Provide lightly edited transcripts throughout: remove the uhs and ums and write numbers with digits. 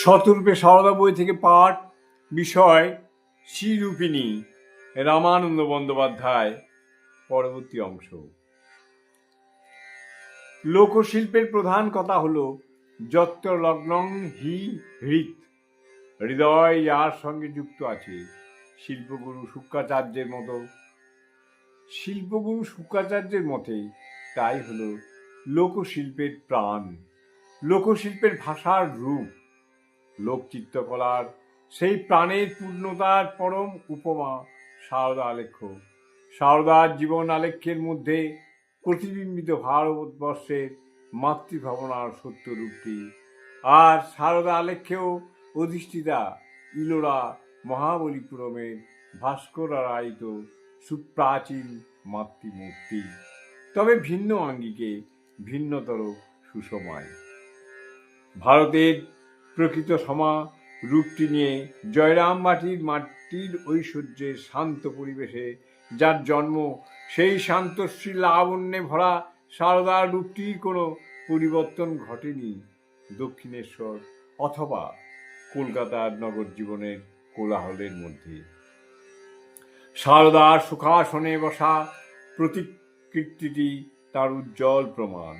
শতরূপে সারদা বই থেকে পাঠ, বিষয় শ্রীরূপিণী, রামানন্দ বন্দ্যোপাধ্যায়। পরবর্তী অংশ। লোকশিল্পের প্রধান কথা হলো যত্র লগ্নং হি হৃৎ, হৃদয় যার সঙ্গে যুক্ত আছে। শিল্পগুরু শুক্রাচার্যের মতে তাই হলো লোকশিল্পের প্রাণ, লোকশিল্পের ভাষার রূপ। লোকচিত্রকলার সেই প্রাণের পূর্ণতার পরম উপমা সারদা আলেখ্য। সারদার জীবন আলেখ্যের মধ্যে প্রতিবিম্বিত ভারতবর্ষের মাতৃভাবনার সত্য রূপটি। আর সারদা আলেখ্যেও অধিষ্ঠিতা ইলোরা মহাবলীপুরমের ভাস্করায়িত সুপ্রাচীন মাতৃমূর্তি, তবে ভিন্ন আঙ্গিকে, ভিন্নতর সুষমায়। ভারতের প্রকৃত সমা রূপটি নিয়ে জয়রাম মাটির ঐশ্বর্যের শান্ত পরিবেশে যার জন্ম, সেই শান্তশ্রী লাবণ্যে ভরা সারদার রূপটির কোনো পরিবর্তন ঘটেনি দক্ষিণেশ্বর অথবা কলকাতার নগর জীবনের কোলাহলের মধ্যে। সারদার সুখাসনে বসা প্রতিকৃতিটি তার উজ্জ্বল প্রমাণ।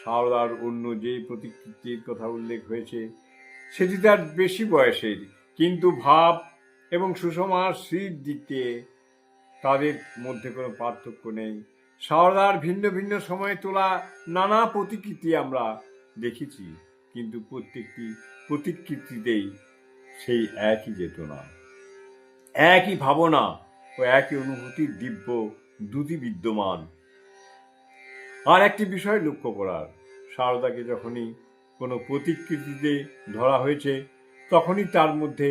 সারদার অন্য যে প্রতিকৃতির কথা উল্লেখ হয়েছে সেটি তার বেশি বয়সের, কিন্তু ভাব এবং সুষমার শ্রীর দিক দিয়ে তাদের মধ্যে কোনো পার্থক্য নেই। সারদার ভিন্ন ভিন্ন সময়ে তোলা নানা প্রতিকৃতি আমরা দেখেছি, কিন্তু প্রত্যেকটি প্রতিকৃতিতেই সেই একই চেতনা, একই ভাবনা ও একই অনুভূতির দিব্য দ্যুতি বিদ্যমান। আর একটি বিষয় লক্ষ্য করার, সারদাকে যখনই কোনো প্রতিকৃতিতে ধরা হয়েছে তখনই তার মধ্যে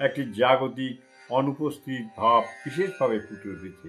একটি জাগতিক অনুপস্থিত ভাব বিশেষভাবে ফুটে উঠেছে।